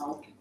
Okay.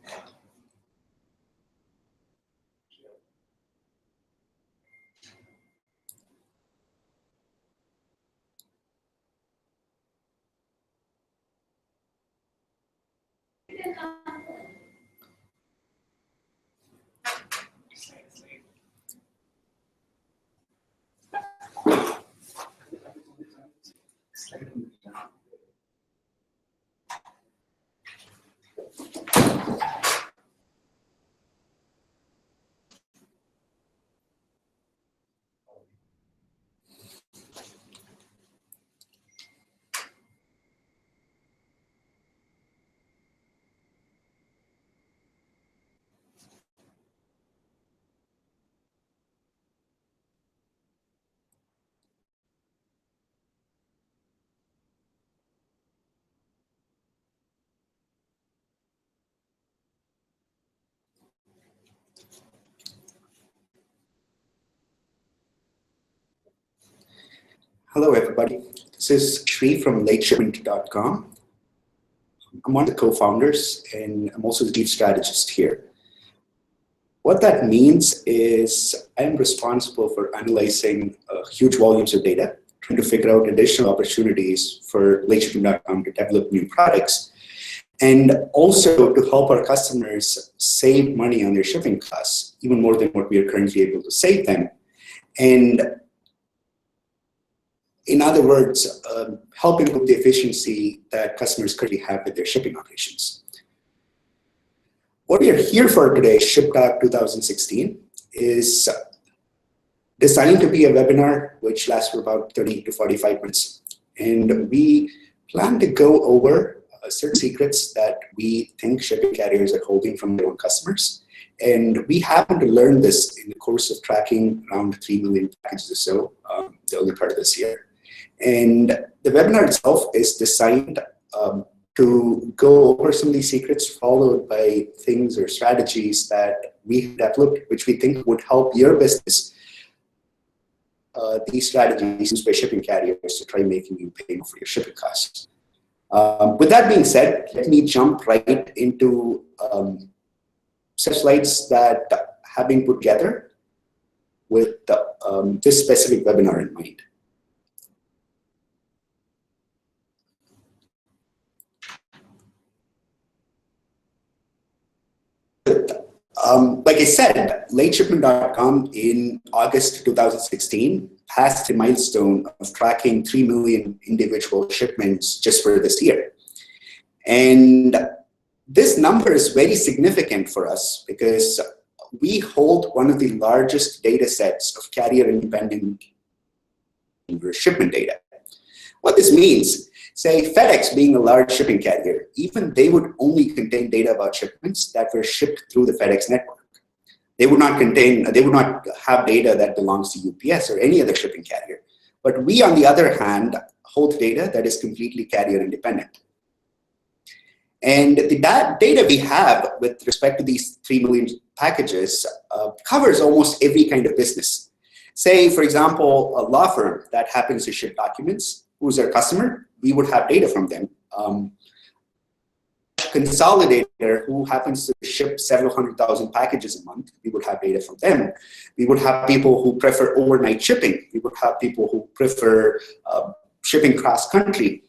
Hello, everybody. This is Shri from lateshipment.com. I'm one of the co-founders, and I'm also the chief strategist here. What that means is I'm responsible for analyzing huge volumes of data, trying to figure out additional opportunities for lateshipment.com to develop new products, and also to help our customers save money on their shipping costs, even more than what we are currently able to save them. And in other words, help improve the efficiency that customers currently have with their shipping operations. What we are here for today, ShipTalk 2016, is designed to be a webinar which lasts for about 30 to 45 minutes. And we plan to go over certain secrets that we think shipping carriers are holding from their own customers. And we happen to learn this in the course of tracking around 3 million packages or so the early part of this year. And the webinar itself is designed to go over some of these secrets, followed by things or strategies that we developed, which we think would help your business. These strategies used by shipping carriers to try making you pay more for your shipping costs. With that being said, let me jump right into some slides that have been put together with this specific webinar in mind. Like I said, lateshipment.com in August 2016 passed a milestone of tracking 3 million individual shipments just for this year. And this number is very significant for us because we hold one of the largest data sets of carrier-independent shipment data. What this means, say FedEx being a large shipping carrier, even they would only contain data about shipments that were shipped through the FedEx network. They would not have data that belongs to UPS or any other shipping carrier. But we, on the other hand, hold data that is completely carrier independent. And the data we have with respect to these 3 million packages covers almost every kind of business. Say, for example, a law firm that happens to ship documents, who's our customer, we would have data from them. Consolidator who happens to ship several 100,000 packages a month, we would have data from them. We would have people who prefer overnight shipping. We would have people who prefer shipping cross-country.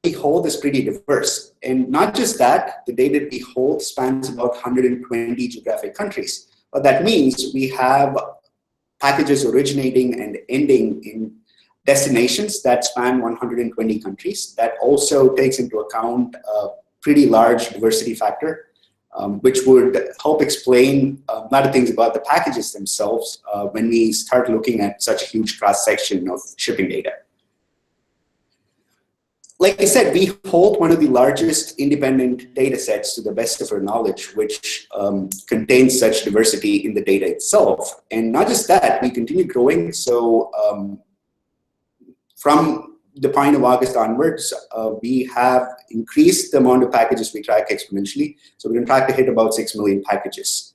We hold is pretty diverse. And not just that, the data we hold spans about 120 geographic countries. What that means, we have packages originating and ending in destinations that span 120 countries. That also takes into account a pretty large diversity factor, which would help explain a lot of things about the packages themselves when we start looking at such a huge cross-section of shipping data. Like I said, we hold one of the largest independent data sets to the best of our knowledge, which contains such diversity in the data itself. And not just that, we continue growing. So from the point of August onwards, we have increased the amount of packages we track exponentially. So we're on track to hit about 6 million packages.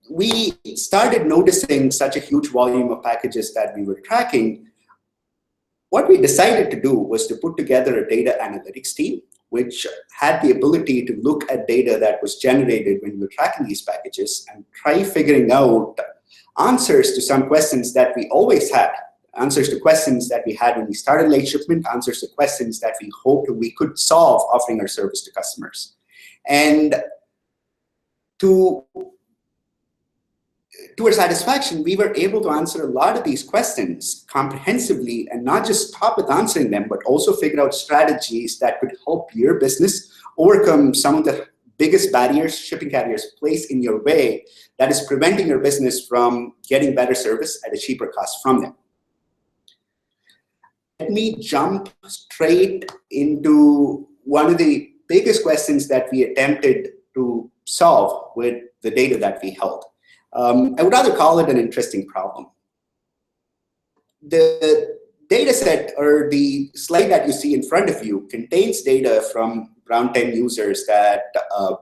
We started noticing such a huge volume of packages that we were tracking. What we decided to do was to put together a data analytics team which had the ability to look at data that was generated when we were tracking these packages and try figuring out answers to some questions that we always had, answers to questions that we had when we started late shipment, answers to questions that we hoped we could solve offering our service to customers. And to our satisfaction, we were able to answer a lot of these questions comprehensively and not just stop with answering them, but also figure out strategies that could help your business overcome some of the biggest barriers shipping carriers place in your way that is preventing your business from getting better service at a cheaper cost from them. Let me jump straight into one of the biggest questions that we attempted to solve with the data that we held. I would rather call it an interesting problem. The data set, or the slide that you see in front of you, contains data from around 10 users that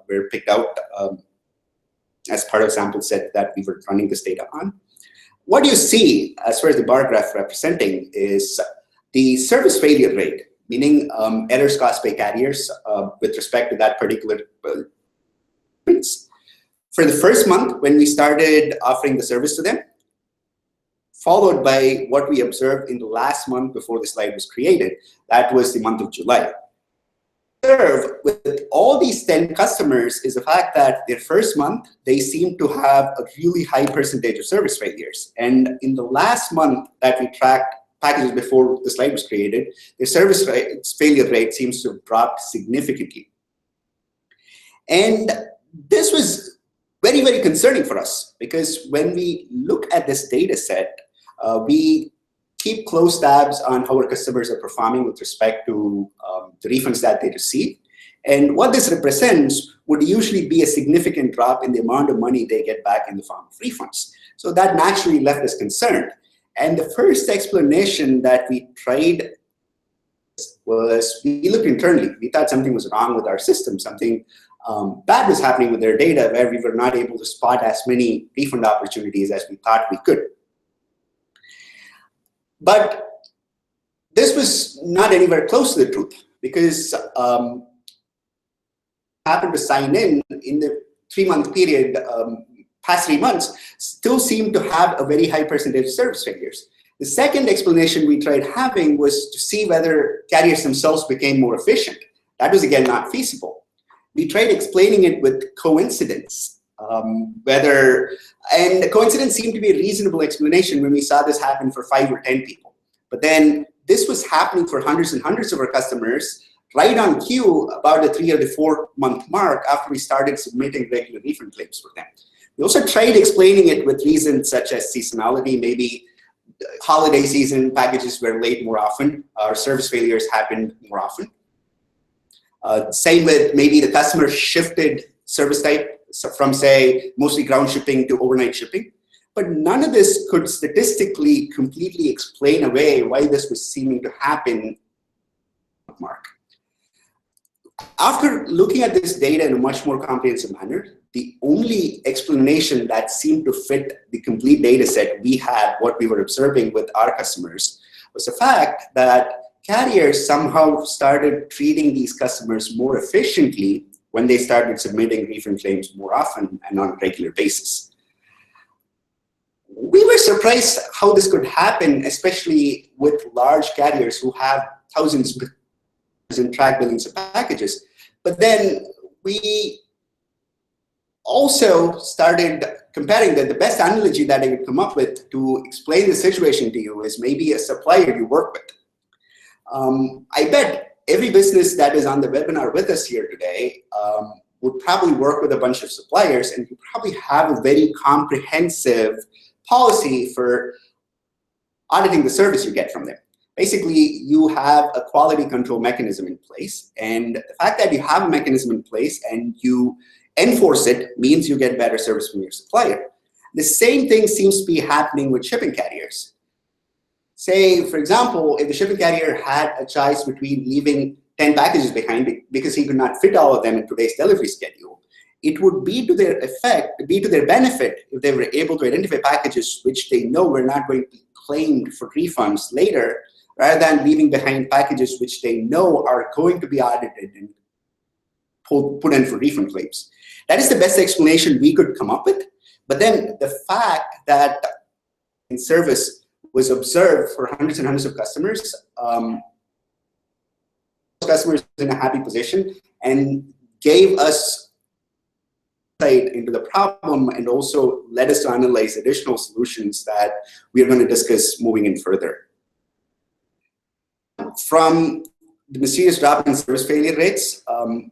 were picked out as part of a sample set that we were running this data on. What you see, as far as the bar graph representing, is the service failure rate, meaning errors caused by carriers with respect to that particular for the first month when we started offering the service to them, followed by what we observed in the last month before the slide was created. That was the month of July. Observe with all these 10 customers is the fact that their first month, they seem to have a really high percentage of service failures. And in the last month that we tracked packages before the slide was created, their service failure rate seems to have dropped significantly. And this was very, very concerning for us, because when we look at this data set, we keep close tabs on how our customers are performing with respect to the refunds that they receive. And what this represents would usually be a significant drop in the amount of money they get back in the form of refunds. So that naturally left us concerned. And the first explanation that we tried was we looked internally. We thought something was wrong with our system, something bad was happening with their data, where we were not able to spot as many refund opportunities as we thought we could. But this was not anywhere close to the truth, because happened to sign in the 3-month period, past 3 months, still seemed to have a very high percentage of service failures. The second explanation we tried having was to see whether carriers themselves became more efficient. That was, again, not feasible. We tried explaining it with coincidence, and the coincidence seemed to be a reasonable explanation when we saw this happen for 5 or 10 people. But then this was happening for hundreds and hundreds of our customers right on cue about the 3 or the 4 month mark after we started submitting regular refund claims for them. We also tried explaining it with reasons such as seasonality. Maybe holiday season packages were late more often, our service failures happened more often. Same with maybe the customer shifted service type from, say, mostly ground shipping to overnight shipping. But none of this could statistically completely explain away why this was seeming to happen. Mark. After looking at this data in a much more comprehensive manner, the only explanation that seemed to fit the complete data set we had, what we were observing with our customers, was the fact that carriers somehow started treating these customers more efficiently when they started submitting refund claims more often and on a regular basis. We were surprised how this could happen, especially with large carriers who have thousands and track billions of packages. But then we also started comparing that. The best analogy that I could come up with to explain the situation to you is maybe a supplier you work with. I bet every business that is on the webinar with us here today would probably work with a bunch of suppliers, and you probably have a very comprehensive policy for auditing the service you get from them. Basically, you have a quality control mechanism in place, and the fact that you have a mechanism in place and you enforce it means you get better service from your supplier. The same thing seems to be happening with shipping carriers. Say, for example, if the shipping carrier had a choice between leaving 10 packages behind because he could not fit all of them in today's delivery schedule, it would be to their benefit if they were able to identify packages which they know were not going to be claimed for refunds later, rather than leaving behind packages which they know are going to be audited and put in for refund claims. That is the best explanation we could come up with. But then the fact that in service was observed for hundreds and hundreds of customers, customers in a happy position and gave us insight into the problem and also led us to analyze additional solutions that we are going to discuss moving in further. From the mysterious drop in service failure rates,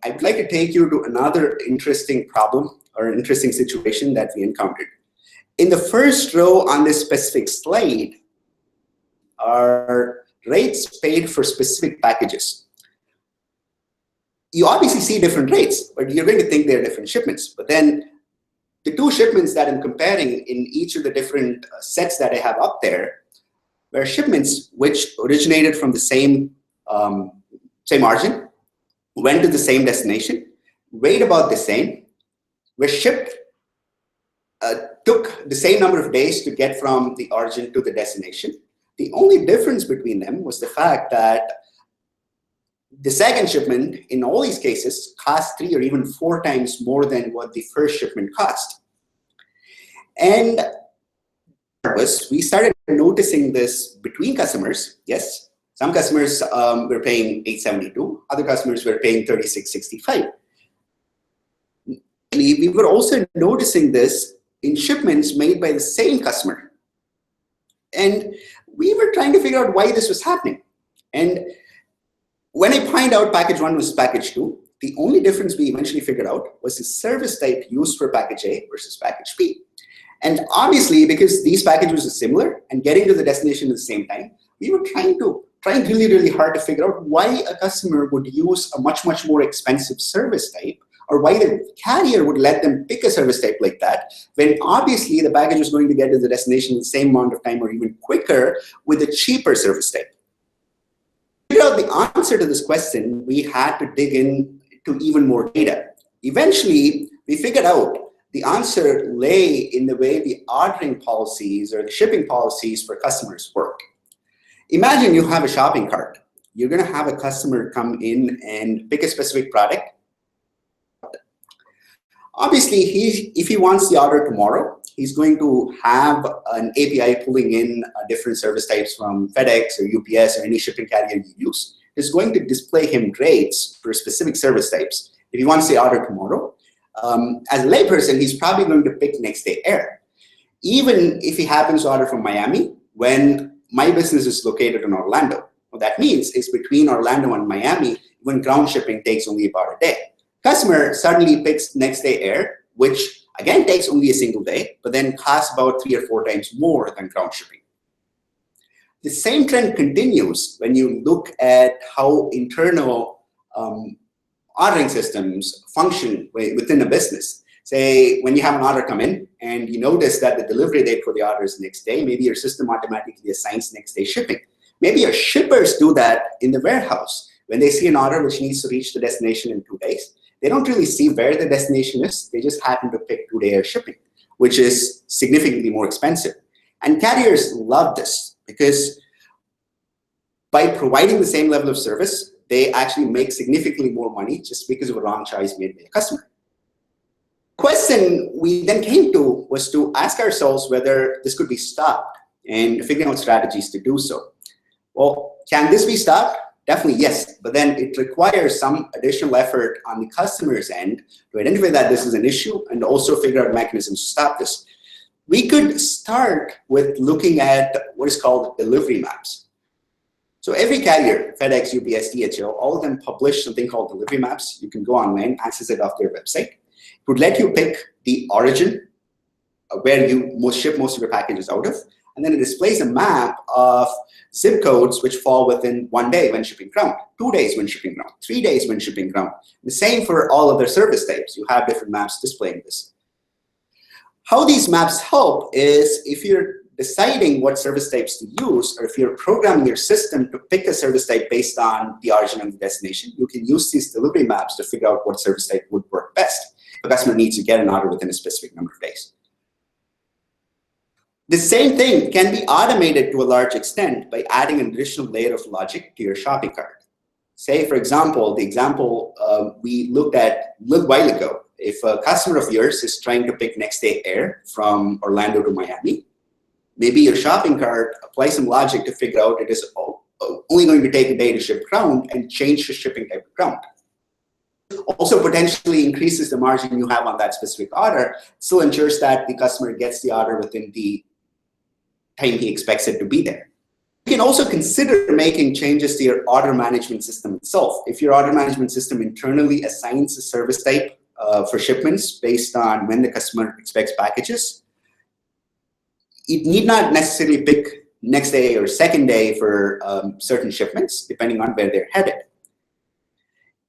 I'd like to take you to another interesting problem or interesting situation that we encountered. In the first row on this specific slide are rates paid for specific packages. You obviously see different rates, but you're going to think they're different shipments. But then the two shipments that I'm comparing in each of the different sets that I have up there were shipments which originated from the same origin, went to the same destination, weighed about the same, were shipped, took the same number of days to get from the origin to the destination. The only difference between them was the fact that the second shipment, in all these cases, cost 3 or even 4 times more than what the first shipment cost. And we started noticing this between customers. Yes, some customers were paying $872, other customers were paying $36.65. We were also noticing this in shipments made by the same customer. And we were trying to figure out why this was happening. And when I find out package 1 was package 2, the only difference we eventually figured out was the service type used for package A versus package B. And obviously, because these packages are similar and getting to the destination at the same time, we were trying really, really hard to figure out why a customer would use a much, much more expensive service type, or why the carrier would let them pick a service type like that, when obviously the package was going to get to the destination in the same amount of time or even quicker with a cheaper service type. To figure out the answer to this question, we had to dig into even more data. Eventually, we figured out the answer lay in the way the ordering policies or the shipping policies for customers work. Imagine you have a shopping cart. You're going to have a customer come in and pick a specific product. Obviously, if he wants the order tomorrow, he's going to have an API pulling in different service types from FedEx or UPS or any shipping carrier you use. It's going to display him rates for specific service types. If he wants the order tomorrow, as a layperson, he's probably going to pick next day air. Even if he happens to order from Miami, when my business is located in Orlando. What that means is between Orlando and Miami, when ground shipping takes only about a day. Customer suddenly picks next day air, which again takes only a single day, but then costs about 3 or 4 times more than ground shipping. The same trend continues when you look at how internal ordering systems function within a business. Say, when you have an order come in and you notice that the delivery date for the order is next day, maybe your system automatically assigns next day shipping. Maybe your shippers do that in the warehouse. When they see an order which needs to reach the destination in 2 days, they don't really see where the destination is. They just happen to pick 2-day air shipping, which is significantly more expensive. And carriers love this because by providing the same level of service, they actually make significantly more money just because of a wrong choice made by a customer. The question we then came to was to ask ourselves whether this could be stopped and figuring out strategies to do so. Well, can this be stopped? Definitely yes, but then it requires some additional effort on the customer's end to identify that this is an issue and also figure out mechanisms to stop this. We could start with looking at what is called delivery maps. So every carrier, FedEx, UPS, DHL, all of them publish something called delivery maps. You can go online, access it off their website. It would let you pick the origin where you ship most of your packages out of, and then it displays a map of zip codes which fall within 1 day when shipping ground, 2 days when shipping ground, 3 days when shipping ground. The same for all other service types. You have different maps displaying this. How these maps help is if you're deciding what service types to use, or if you're programming your system to pick a service type based on the origin and the destination, you can use these delivery maps to figure out what service type would work best. The customer needs to get an order within a specific number of days. The same thing can be automated to a large extent by adding an additional layer of logic to your shopping cart. Say, for example, the example we looked at a little while ago. If a customer of yours is trying to pick next day air from Orlando to Miami, maybe your shopping cart applies some logic to figure out it is only going to take a day to ship ground and change the shipping type of ground. Also potentially increases the margin you have on that specific order, still ensures that the customer gets the order within the time he expects it to be there. You can also consider making changes to your order management system itself. If your order management system internally assigns a service type for shipments based on when the customer expects packages, it need not necessarily pick next day or second day for certain shipments, depending on where they're headed.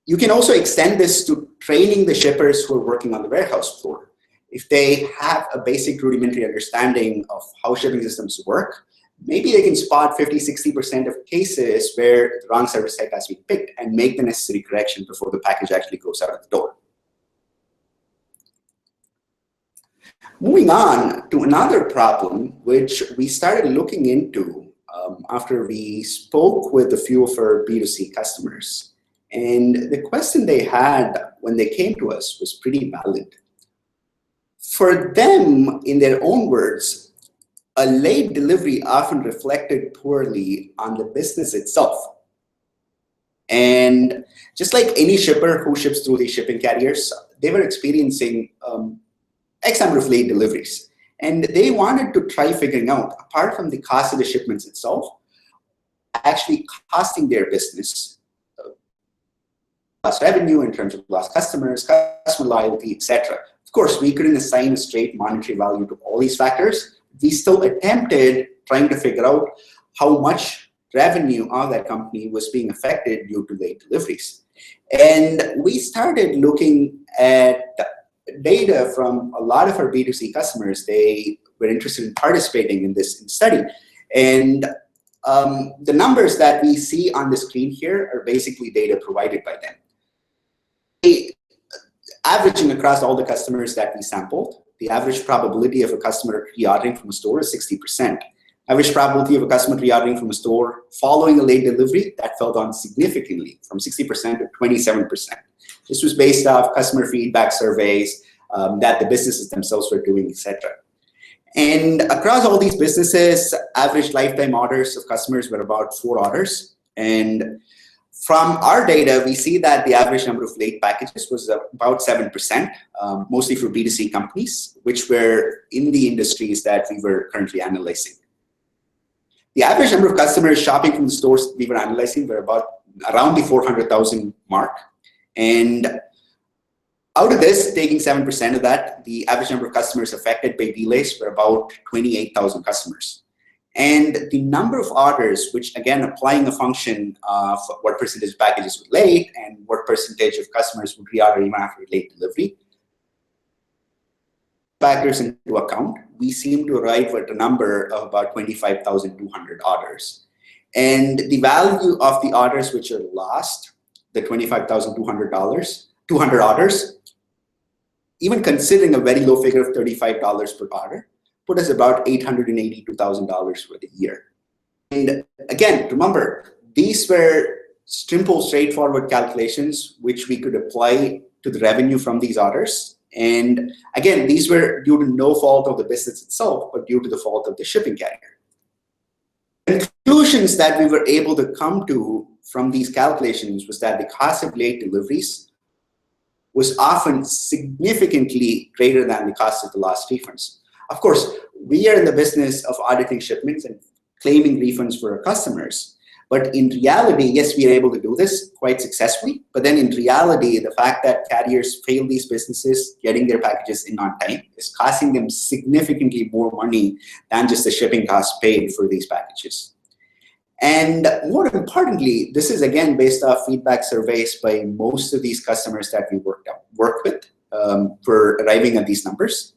You can also extend this to training the shippers who are working on the warehouse floor. If they have a basic rudimentary understanding of how shipping systems work, maybe they can spot 50–60% of cases where the wrong service type has been picked and make the necessary correction before the package actually goes out of the door. Moving on to another problem, which we started looking into after we spoke with a few of our B2C customers. And the question they had when they came to us was pretty valid. For them, in their own words, a late delivery often reflected poorly on the business itself. And just like any shipper who ships through these shipping carriers, they were experiencing X number of late deliveries. And they wanted to try figuring out, apart from the cost of the shipments itself, actually costing their business, lost revenue in terms of lost customers, customer loyalty, etc. Of course, we couldn't assign a straight monetary value to all these factors. We still attempted trying to figure out how much revenue of that company was being affected due to late deliveries. And we started looking at data from a lot of our B2C customers. They were interested in participating in this study. And the numbers that we see on the screen here are basically data provided by them. Averaging across all the customers that we sampled, the average probability of a customer reordering from a store is 60%. Average probability of a customer reordering from a store following a late delivery, that fell down significantly from 60% to 27%. This was based off customer feedback surveys that the businesses themselves were doing, etc. And across all these businesses, average lifetime orders of customers were about 4 orders. And from our data, we see that the average number of late packages was about 7%, mostly for B2C companies, which were in the industries that we were currently analyzing. The average number of customers shopping from the stores we were analyzing were around the 400,000 mark. And out of this, taking 7% of that, the average number of customers affected by delays were about 28,000 customers. And the number of orders, which again, applying a function of what percentage of packages were late and what percentage of customers would reorder even after late delivery, factors into account, we seem to arrive at a number of about 25,200 orders. And the value of the orders which are lost, the 25,200 orders, even considering a very low figure of $35 per order, put us about $882,000 for the year. And again, remember, these were simple, straightforward calculations which we could apply to the revenue from these orders. And again, these were due to no fault of the business itself, but due to the fault of the shipping carrier. Conclusions that we were able to come to from these calculations was that the cost of late deliveries was often significantly greater than the cost of the lost refunds. Of course, we are in the business of auditing shipments and claiming refunds for our customers. But in reality, yes, we are able to do this quite successfully. But then in reality, the fact that carriers fail these businesses getting their packages in on time is costing them significantly more money than just the shipping costs paid for these packages. And more importantly, this is again based off feedback surveys by most of these customers that we work with for arriving at these numbers.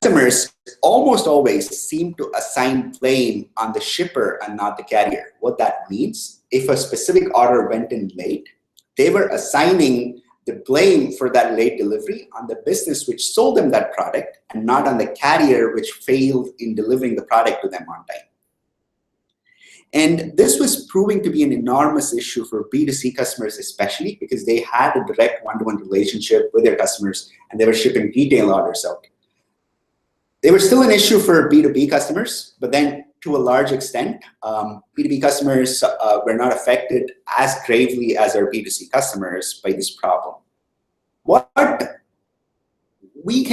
Customers almost always seem to assign blame on the shipper and not the carrier. What that means, if a specific order went in late, they were assigning the blame for that late delivery on the business which sold them that product and not on the carrier which failed in delivering the product to them on time. And this was proving to be an enormous issue for B2C customers, especially because they had a direct one-to-one relationship with their customers and they were shipping retail orders out. They were still an issue for B2B customers, but then to a large extent, B2B customers were not affected as gravely as our B2C customers by this problem. What we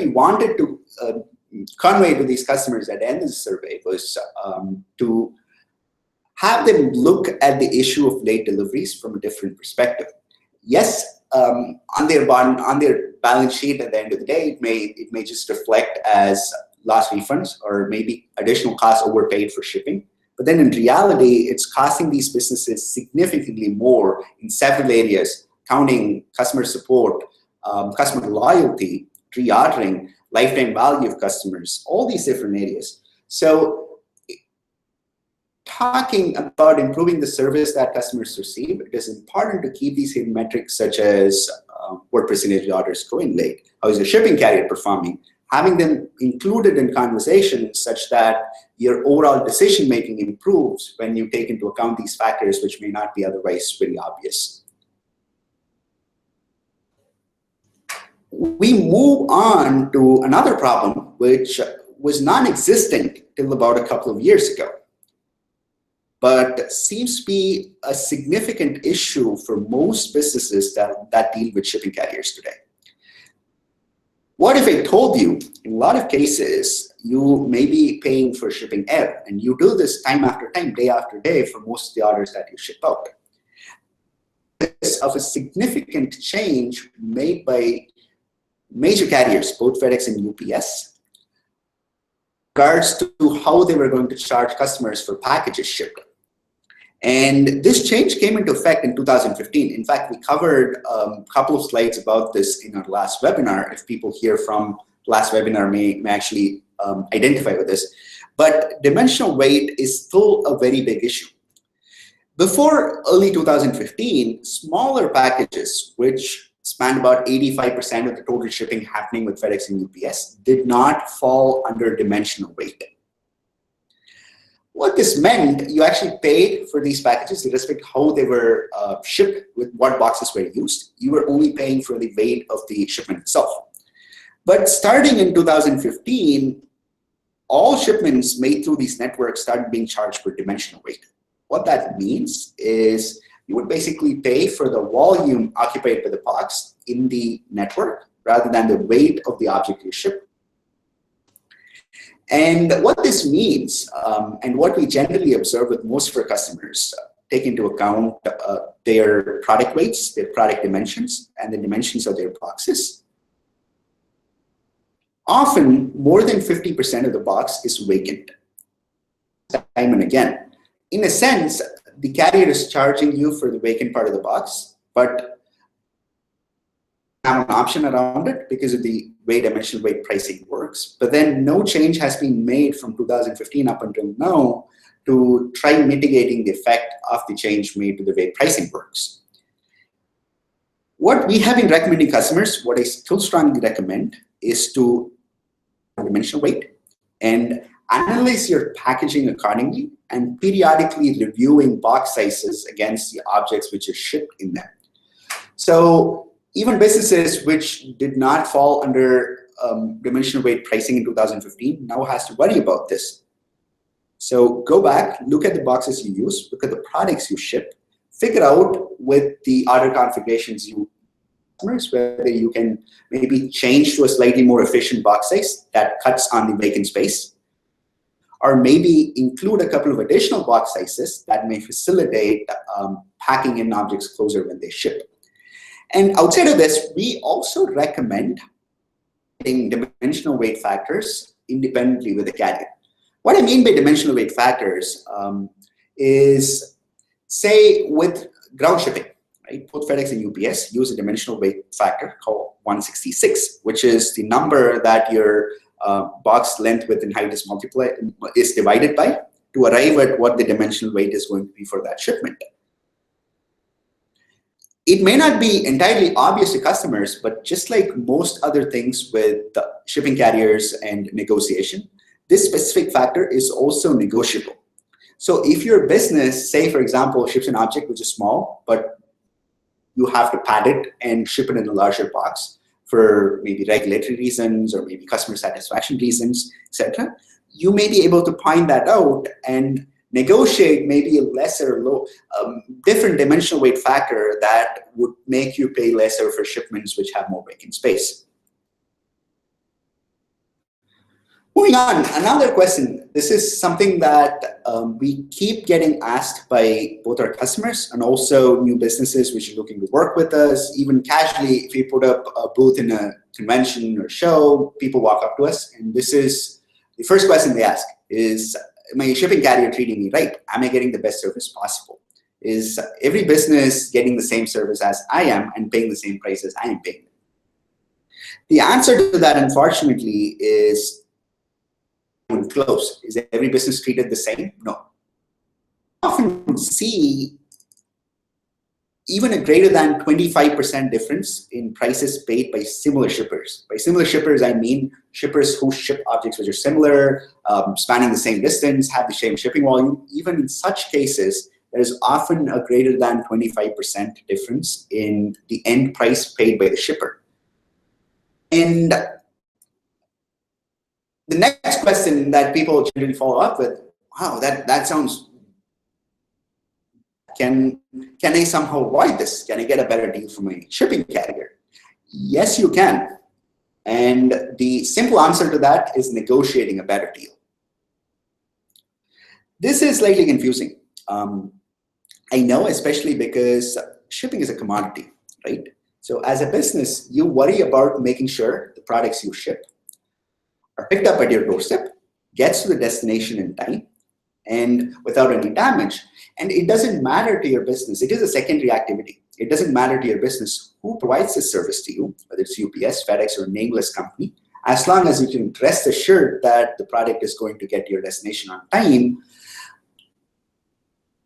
wanted to convey to these customers at the end of the survey was to have them look at the issue of late deliveries from a different perspective. Yes, on their balance sheet at the end of the day, it may just reflect as lost refunds or maybe additional costs overpaid for shipping. But then in reality, it's costing these businesses significantly more in several areas, counting customer support, customer loyalty, reordering, lifetime value of customers, all these different areas. So talking about improving the service that customers receive, it is important to keep these hidden metrics such as what percentage of orders going late, how is the shipping carrier performing, having them included in conversations such that your overall decision-making improves when you take into account these factors which may not be otherwise very obvious. We move on to another problem which was non-existent till about a couple of years ago, but seems to be a significant issue for most businesses that deal with shipping carriers today. What if I told you, in a lot of cases, you may be paying for shipping error, and you do this time after time, day after day for most of the orders that you ship out? This of a significant change made by major carriers, both FedEx and UPS, regards to how they were going to charge customers for packages shipped. And this change came into effect in 2015. In fact, we covered a couple of slides about this in our last webinar. If people here from last webinar may actually identify with this. But dimensional weight is still a very big issue. Before early 2015, smaller packages, which spanned about 85% of the total shipping happening with FedEx and UPS, did not fall under dimensional weight. What this meant, you actually paid for these packages irrespective of how they were shipped, with what boxes were used. You were only paying for the weight of the shipment itself. But starting in 2015, all shipments made through these networks started being charged for dimensional weight. What that means is you would basically pay for the volume occupied by the box in the network rather than the weight of the object you ship. And what this means, and what we generally observe with most of our customers, take into account their product weights, their product dimensions, and the dimensions of their boxes. Often, more than 50% of the box is vacant, time and again. In a sense, the carrier is charging you for the vacant part of the box, but have an option around it because of the way dimensional weight pricing works. But then no change has been made from 2015 up until now to try mitigating the effect of the change made to the way pricing works. What we have been recommending customers, what I still strongly recommend, is to dimensional weight and analyze your packaging accordingly and periodically reviewing box sizes against the objects which are shipped in them. So even businesses which did not fall under dimensional weight pricing in 2015 now has to worry about this. So go back, look at the boxes you use, look at the products you ship, figure out with the order configurations you whether you can maybe change to a slightly more efficient box size that cuts on the vacant space, or maybe include a couple of additional box sizes that may facilitate packing in objects closer when they ship. And outside of this, we also recommend dimensional weight factors independently with the carrier. What I mean by dimensional weight factors is, say, with ground shipping, right? Both FedEx and UPS use a dimensional weight factor called 166, which is the number that your box length width and height is divided by to arrive at what the dimensional weight is going to be for that shipment. It may not be entirely obvious to customers, but just like most other things with shipping carriers and negotiation, this specific factor is also negotiable. So if your business, say for example, ships an object which is small, but you have to pad it and ship it in a larger box for maybe regulatory reasons or maybe customer satisfaction reasons, etc., you may be able to point that out and negotiate maybe a lesser, different dimensional weight factor that would make you pay lesser for shipments which have more vacant space. Moving on, another question. This is something that we keep getting asked by both our customers and also new businesses which are looking to work with us. Even casually, if we put up a booth in a convention or show, people walk up to us, and this is the first question they ask is, my shipping carrier treating me right? Am I getting the best service possible? Is every business getting the same service as I am and paying the same price as I am paying? The answer to that, unfortunately, is close. Is every business treated the same? No. Often see even a greater than 25% difference in prices paid by similar shippers. By similar shippers, I mean shippers who ship objects which are similar, spanning the same distance, have the same shipping volume. Even in such cases, there's often a greater than 25% difference in the end price paid by the shipper. And the next question that people generally follow up with, wow, that sounds, can I somehow avoid this? Can I get a better deal from my shipping carrier? Yes, you can. And the simple answer to that is negotiating a better deal. This is slightly confusing. I know, especially because shipping is a commodity, right? So as a business, you worry about making sure the products you ship are picked up at your doorstep, gets to the destination in time, and without any damage. And it doesn't matter to your business. It is a secondary activity. It doesn't matter to your business who provides this service to you, whether it's UPS, FedEx, or a nameless company, as long as you can rest assured that the product is going to get to your destination on time.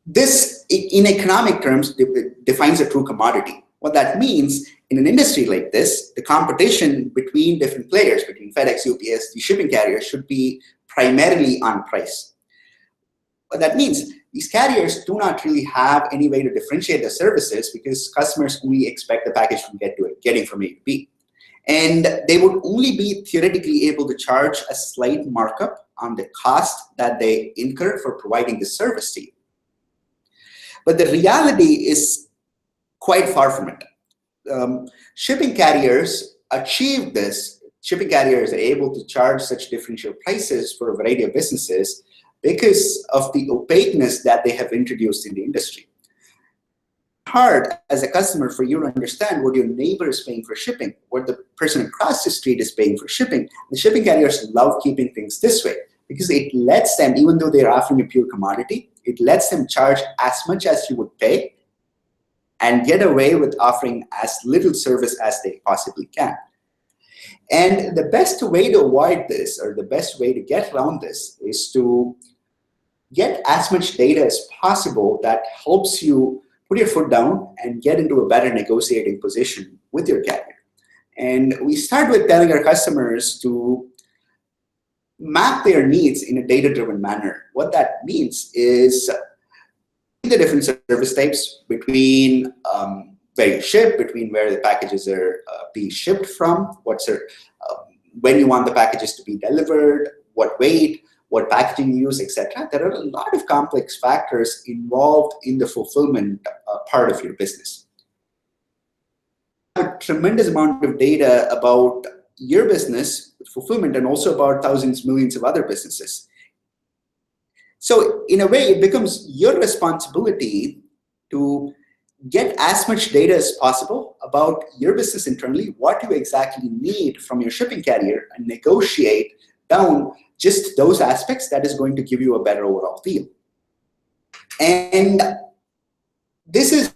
This, in economic terms, defines a true commodity. What that means in an industry like this, the competition between different players, between FedEx, UPS, the shipping carriers, should be primarily on price. What that means, these carriers do not really have any way to differentiate their services because customers only expect the package from getting from A to B. And they would only be theoretically able to charge a slight markup on the cost that they incur for providing the service to you. But the reality is quite far from it. Shipping carriers achieve this. Shipping carriers are able to charge such differential prices for a variety of businesses because of the opaqueness that they have introduced in the industry. Hard as a customer for you to understand what your neighbor is paying for shipping, what the person across the street is paying for shipping. The shipping carriers love keeping things this way because it lets them, even though they're offering a pure commodity, it lets them charge as much as you would pay and get away with offering as little service as they possibly can. And the best way to avoid this, or the best way to get around this, is to get as much data as possible that helps you put your foot down and get into a better negotiating position with your carrier. And we start with telling our customers to map their needs in a data-driven manner. What that means is the different service types between where you ship, between where the packages are being shipped from, when you want the packages to be delivered, what weight, what packaging you use, etc. There are a lot of complex factors involved in the fulfillment part of your business. A tremendous amount of data about your business, fulfillment, and also about thousands, millions of other businesses. So in a way, it becomes your responsibility to get as much data as possible about your business internally, what you exactly need from your shipping carrier, and negotiate down just those aspects that is going to give you a better overall deal. And this is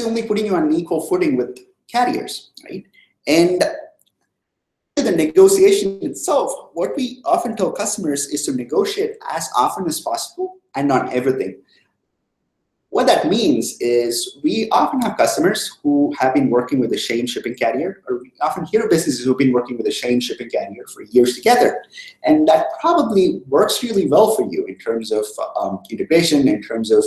only putting you on an equal footing with carriers, right? And the negotiation itself, what we often tell customers is to negotiate as often as possible and on everything. What that means is we often have customers who have been working with the same shipping carrier, or we often hear businesses who've been working with the same shipping carrier for years together. And that probably works really well for you in terms of integration, in terms of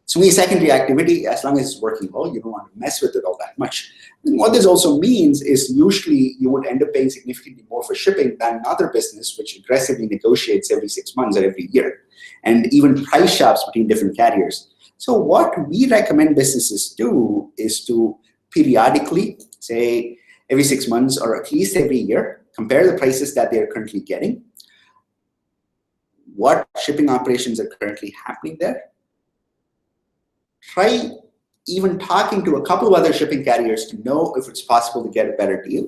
swinging secondary activity. As long as it's working well, you don't want to mess with it all that much. And what this also means is usually you would end up paying significantly more for shipping than another business which aggressively negotiates every 6 months or every year, and even price shops between different carriers. So what we recommend businesses do is to periodically, say every 6 months or at least every year, compare the prices that they're currently getting, what shipping operations are currently happening there, try even talking to a couple of other shipping carriers to know if it's possible to get a better deal,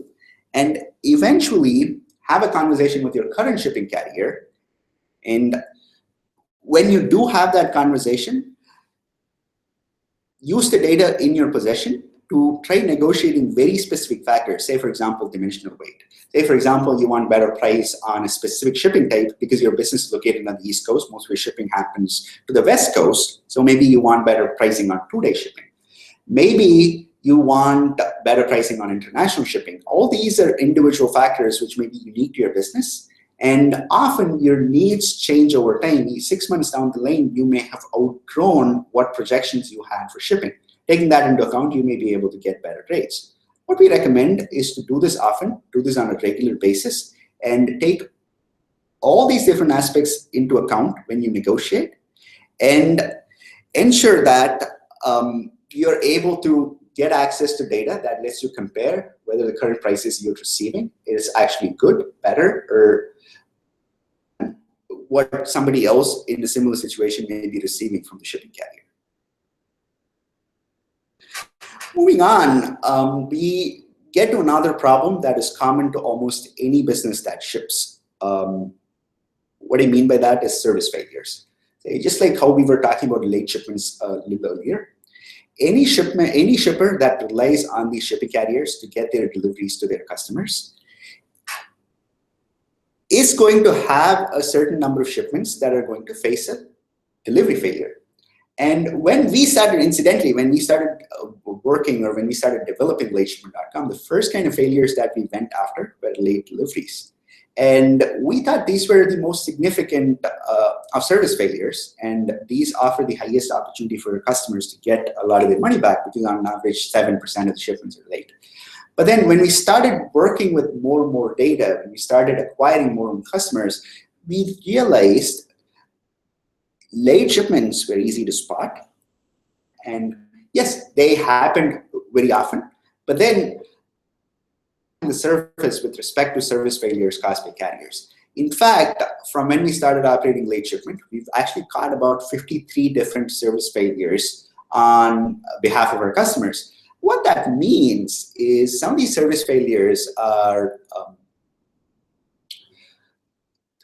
and eventually have a conversation with your current shipping carrier. And when you do have that conversation, use the data in your possession to try negotiating very specific factors. Say, for example, dimensional weight. Say, for example, you want better price on a specific shipping type because your business is located on the East Coast. Most of your shipping happens to the West Coast. So maybe you want better pricing on 2-day shipping. Maybe you want better pricing on international shipping. All these are individual factors which may be unique to your business. And often your needs change over time. 6 months down the lane, you may have outgrown what projections you had for shipping. Taking that into account, you may be able to get better rates. What we recommend is to do this often, do this on a regular basis, and take all these different aspects into account when you negotiate, and ensure that you're able to get access to data that lets you compare whether the current prices you're receiving is actually good, better, or what somebody else in a similar situation may be receiving from the shipping carrier. Moving on, we get to another problem that is common to almost any business that ships. What I mean by that is service failures. Just like how we were talking about late shipments a little earlier, any shipper that relies on these shipping carriers to get their deliveries to their customers is going to have a certain number of shipments that are going to face a delivery failure. And when we started, incidentally, when we started working or when we started developing lateshipment.com, the first kind of failures that we went after were late deliveries. And we thought these were the most significant of service failures, and these offer the highest opportunity for customers to get a lot of their money back, because on average 7% of the shipments are late. But then when we started working with more and more data, when we started acquiring more and more customers, we realized late shipments were easy to spot. And yes, they happened very often, but then the surface with respect to service failures caused by carriers. In fact, from when we started operating late shipment, we've actually caught about 53 different service failures on behalf of our customers. What that means is some of these service failures are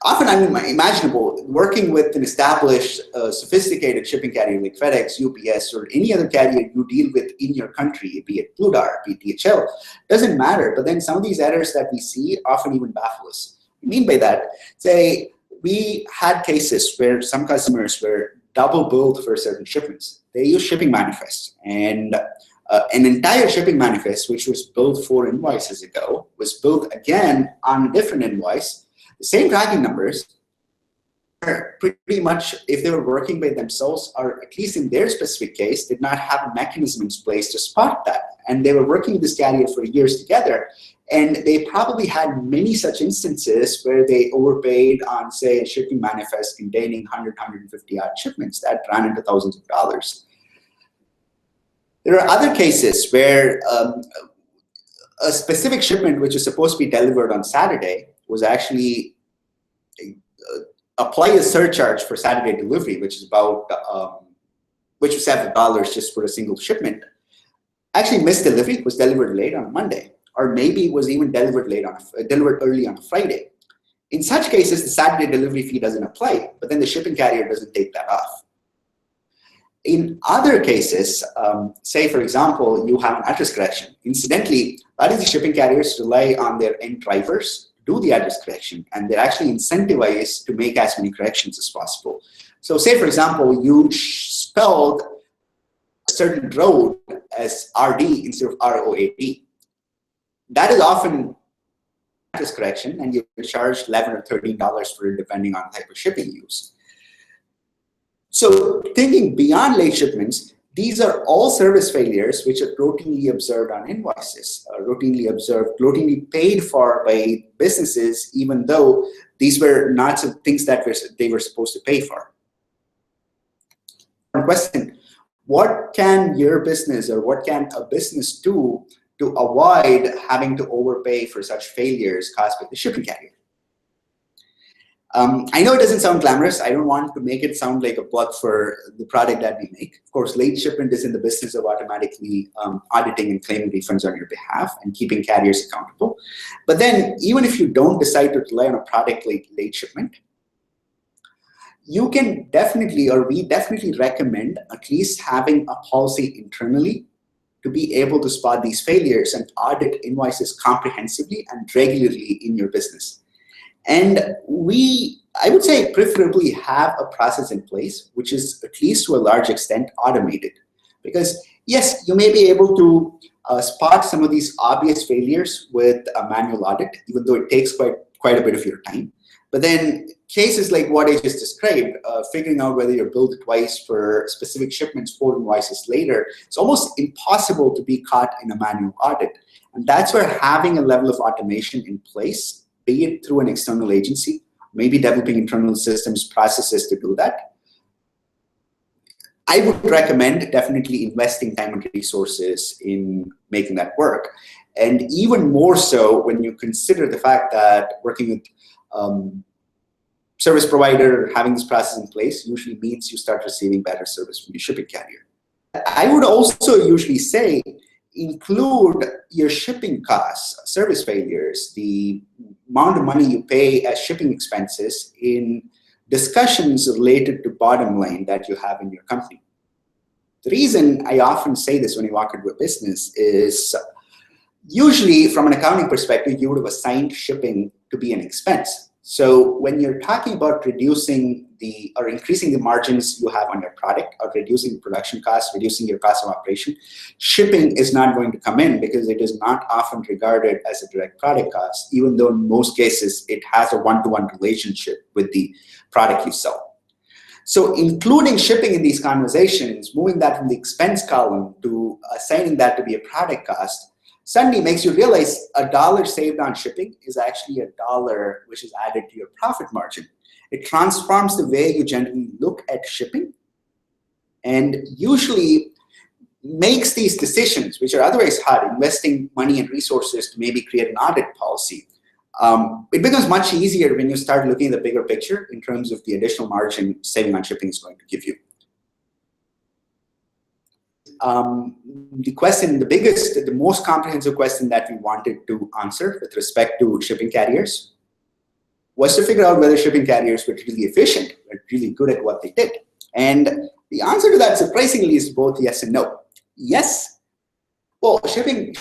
often unimaginable. Working with an established, sophisticated shipping carrier like FedEx, UPS, or any other carrier you deal with in your country, be it Blue Dart, be it DHL, doesn't matter. But then some of these errors that we see often even baffle us. What I mean by that, say we had cases where some customers were double billed for certain shipments. They use shipping manifests, and an entire shipping manifest, which was billed 4 invoices ago, was billed again on a different invoice. The same tracking numbers are pretty much, if they were working by themselves, or at least in their specific case, did not have a mechanism in place to spot that. And they were working with this carrier for years together. And they probably had many such instances where they overpaid on, say, a shipping manifest containing 100, 150 odd shipments that ran into thousands of dollars. There are other cases where a specific shipment, which is supposed to be delivered on Saturday, was actually apply a surcharge for Saturday delivery, which is about which was $7 just for a single shipment. Actually missed delivery, was delivered late on Monday, or maybe was even delivered early on a Friday. In such cases, the Saturday delivery fee doesn't apply, but then the shipping carrier doesn't take that off. In other cases, say for example, you have an address correction. Incidentally, a lot of these shipping carriers rely on their end drivers to do the address correction, and they're actually incentivized to make as many corrections as possible. So say for example, you spelled a certain road as RD instead of ROAD. That is often address correction, and you charge $11 or $13 for it, depending on the type of shipping used. So thinking beyond late shipments, these are all service failures which are routinely observed on invoices, routinely paid for by businesses, even though these were not some things that they were supposed to pay for. Question: what can your business, or what can a business do to avoid having to overpay for such failures caused by the shipping carrier? I know it doesn't sound glamorous. I don't want to make it sound like a plug for the product that we make. Of course, late shipment is in the business of automatically auditing and claiming refunds on your behalf and keeping carriers accountable. But then, even if you don't decide to rely on a product like late shipment, you can definitely, or we definitely recommend at least having a policy internally to be able to spot these failures and audit invoices comprehensively and regularly in your business. And I would say, preferably have a process in place which is at least to a large extent automated. Because yes, you may be able to spot some of these obvious failures with a manual audit, even though it takes quite a bit of your time. But then cases like what I just described, figuring out whether you're billed twice for specific shipments 4 invoices later, it's almost impossible to be caught in a manual audit. And that's where having a level of automation in place, be it through an external agency, maybe developing internal systems, processes to do that, I would recommend definitely investing time and resources in making that work. And even more so when you consider the fact that working with service provider, having this process in place usually means you start receiving better service from your shipping carrier. I would also usually say include your shipping costs, service failures, the amount of money you pay as shipping expenses in discussions related to bottom line that you have in your company. The reason I often say this when you walk into a business is usually from an accounting perspective, you would have assigned shipping to be an expense. So when you're talking about reducing or increasing the margins you have on your product, or reducing production costs, reducing your cost of operation, shipping is not going to come in because it is not often regarded as a direct product cost, even though in most cases it has a one-to-one relationship with the product you sell. So including shipping in these conversations, moving that from the expense column to assigning that to be a product cost, suddenly makes you realize $1 saved on shipping is actually $1 which is added to your profit margin. It transforms the way you generally look at shipping, and usually makes these decisions, which are otherwise hard, investing money and resources to maybe create an audit policy. It becomes much easier when you start looking at the bigger picture in terms of the additional margin saving on shipping is going to give you. The question, the most comprehensive question that we wanted to answer with respect to shipping carriers was to figure out whether shipping carriers were really efficient, were really good at what they did. And the answer to that, surprisingly, is both yes and no. Yes, well, shipping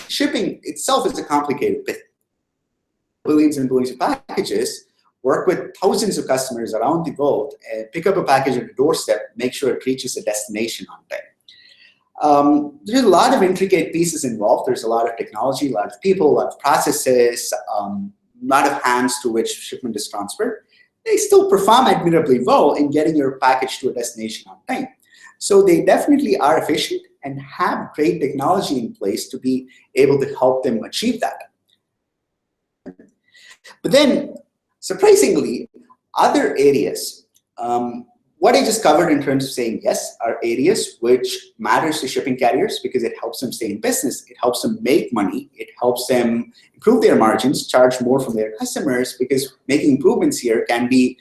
itself is a complicated bit. Billions and billions of packages, work with thousands of customers around the world, pick up a package at a doorstep, make sure it reaches a destination on time. There's a lot of intricate pieces involved. There's a lot of technology, a lot of people, a lot of processes, a lot of hands to which shipment is transferred. They still perform admirably well in getting your package to a destination on time. So they definitely are efficient and have great technology in place to be able to help them achieve that. But then, surprisingly, other areas, what I just covered in terms of saying yes, are areas which matters to shipping carriers because it helps them stay in business, it helps them make money, it helps them improve their margins, charge more from their customers, because making improvements here can be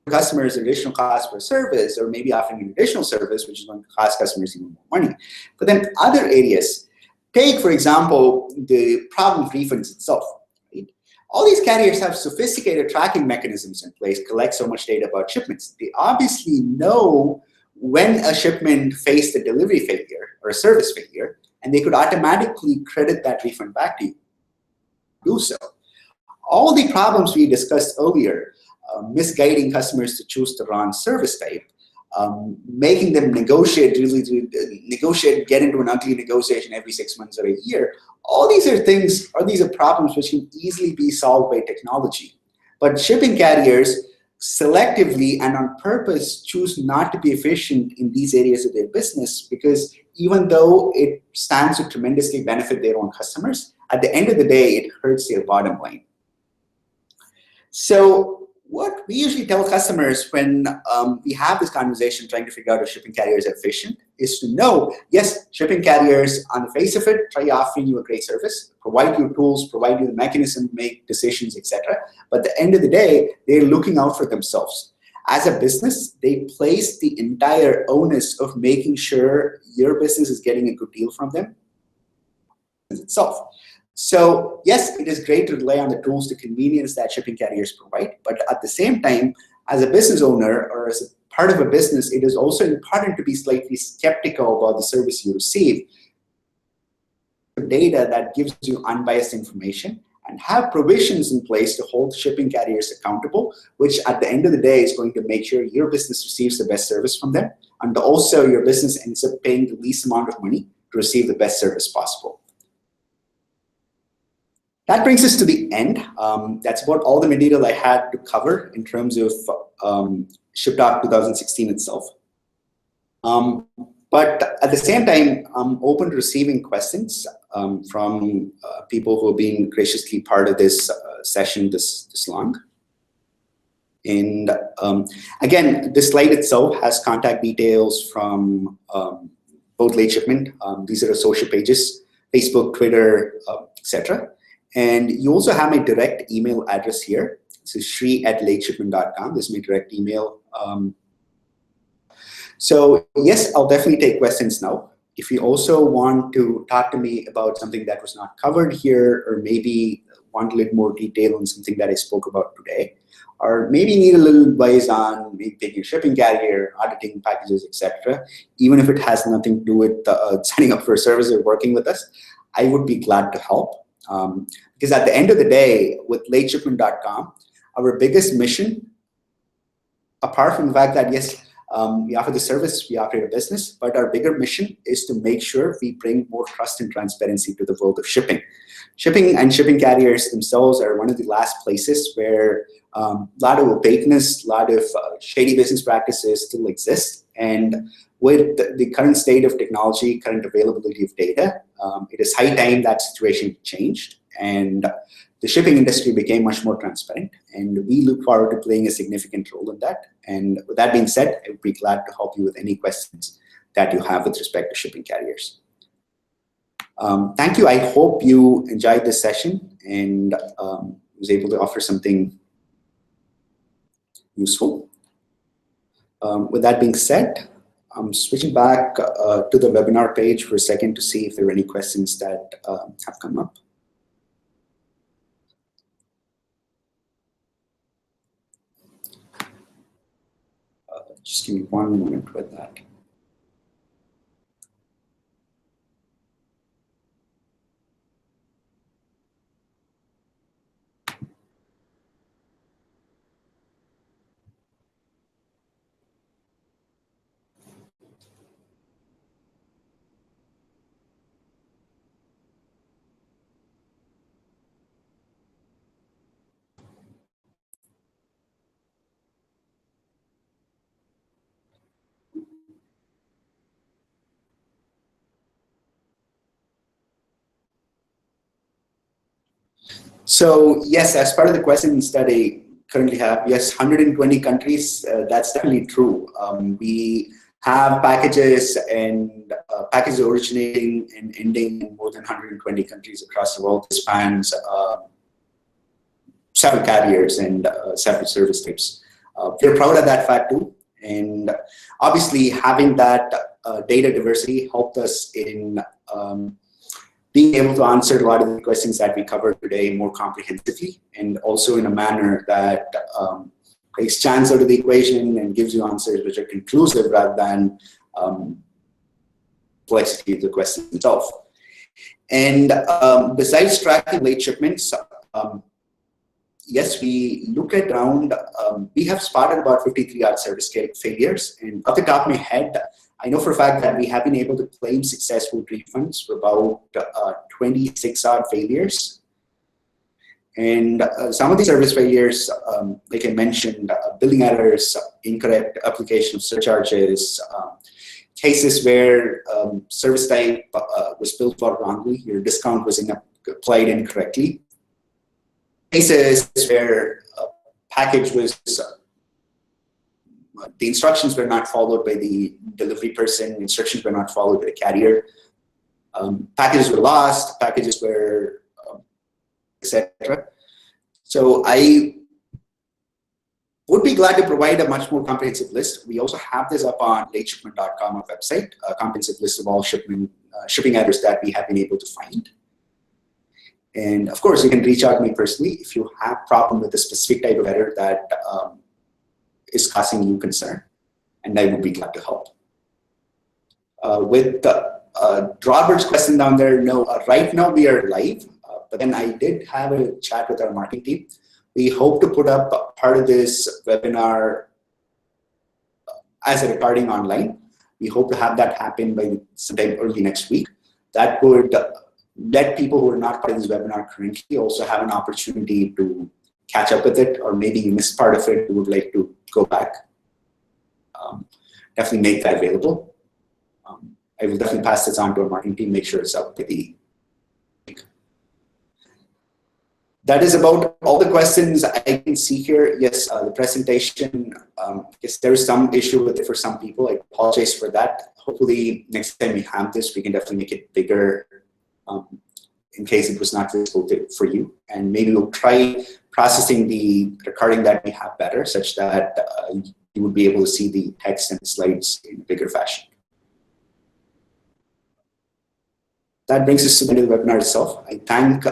customers additional cost per service, or maybe offering an additional service which is going to cost customers even more money. But then other areas, take for example the problem of refunds itself. All these carriers have sophisticated tracking mechanisms in place, collect so much data about shipments. They obviously know when a shipment faced a delivery failure or a service failure, and they could automatically credit that refund back to you. Do so. All the problems we discussed earlier, misguiding customers to choose the wrong service type, making them negotiate, get into an ugly negotiation every 6 months or a year. All these are things, or these are problems which can easily be solved by technology. But shipping carriers selectively and on purpose choose not to be efficient in these areas of their business, because even though it stands to tremendously benefit their own customers, at the end of the day, it hurts their bottom line. So what we usually tell customers when we have this conversation trying to figure out if shipping carriers are efficient is to know, yes, shipping carriers on the face of it try offering you a great service, provide you tools, provide you the mechanism to make decisions, etc. But at the end of the day, they're looking out for themselves. As a business, they place the entire onus of making sure your business is getting a good deal from them itself. So yes, it is great to rely on the tools, the convenience that shipping carriers provide, but at the same time, as a business owner or as a part of a business, it is also important to be slightly skeptical about the service you receive. Data that gives you unbiased information, and have provisions in place to hold shipping carriers accountable, which at the end of the day is going to make sure your business receives the best service from them, and also your business ends up paying the least amount of money to receive the best service possible. That brings us to the end. That's about all the material I had to cover in terms of ShipTalk 2016 itself. But at the same time, I'm open to receiving questions from people who have been graciously part of this session this long. And again, this slide itself has contact details from both Late Shipment. These are the social pages, Facebook, Twitter, etc. And you also have my direct email address here. This is shri@lateshipment.com. This is my direct email. So yes, I'll definitely take questions now. If you also want to talk to me about something that was not covered here, or maybe want a little more detail on something that I spoke about today, or maybe need a little advice on maybe picking a shipping carrier, auditing packages, etc., even if it has nothing to do with signing up for a service or working with us, I would be glad to help. Because at the end of the day, with lateshipment.com, our biggest mission, apart from the fact that, yes, we offer the service, we operate a business, but our bigger mission is to make sure we bring more trust and transparency to the world of shipping. Shipping and shipping carriers themselves are one of the last places where a lot of opaqueness, a lot of shady business practices still exist. And with the current state of technology, current availability of data, it is high time that situation changed, and the shipping industry became much more transparent, and we look forward to playing a significant role in that. And with that being said, I would be glad to help you with any questions that you have with respect to shipping carriers. Thank you. I hope you enjoyed this session and was able to offer something useful. With that being said, I'm switching back to the webinar page for a second to see if there are any questions that have come up. Just give me one moment with that. So yes, as part of the questions that I currently have, yes, 120 countries, that's definitely true. We have packages and packages originating and ending in more than 120 countries across the world. This spans several carriers and several service types. We're proud of that fact too. And obviously having that data diversity helped us in being able to answer a lot of the questions that we covered today more comprehensively, and also in a manner that takes chance out of the equation and gives you answers which are conclusive rather than complexity of the question itself. And besides tracking late shipments, yes, we look at around, we have spotted about 53 odd service failures. And off the top of my head, I know for a fact that we have been able to claim successful refunds for about 26 odd failures. And some of these service failures, like I mentioned, billing errors, incorrect application of surcharges, cases where service type was billed for wrongly, your discount was applied incorrectly, cases where package was, the instructions were not followed by the delivery person, instructions were not followed by the carrier, packages were lost, packages were, etc. So I would be glad to provide a much more comprehensive list. We also have this up on lateshipment.com, our website, a comprehensive list of all shipping errors that we have been able to find. And of course, you can reach out to me personally if you have a problem with a specific type of error that is causing you concern, and I would be glad to help. With Robert's question down there, no, right now we are live, but then I did have a chat with our marketing team. We hope to put up part of this webinar as a recording online. We hope to have that happen by sometime early next week. That would let people who are not part of this webinar currently also have an opportunity to catch up with it, or maybe you missed part of it, you would like to go back. Definitely make that available. I will definitely pass this on to our marketing team, make sure it's up to the link. That is about all the questions I can see here. Yes, the presentation, yes, there is some issue with it for some people. I apologize for that. Hopefully next time we have this, we can definitely make it bigger in case it was not visible for you. And maybe we'll try processing the recording that we have better, such that you would be able to see the text and slides in a bigger fashion. That brings us to the end of the webinar itself. I thank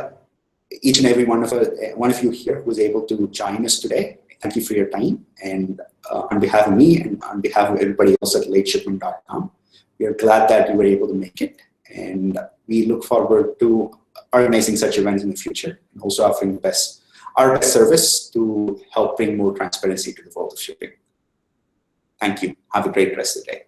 each and every one of you here who was able to join us today. Thank you for your time. And on behalf of me and on behalf of everybody else at lateshipment.com, we are glad that you were able to make it. And we look forward to organizing such events in the future and also offering our best service to help bring more transparency to the world of shipping. Thank you. Have a great rest of the day.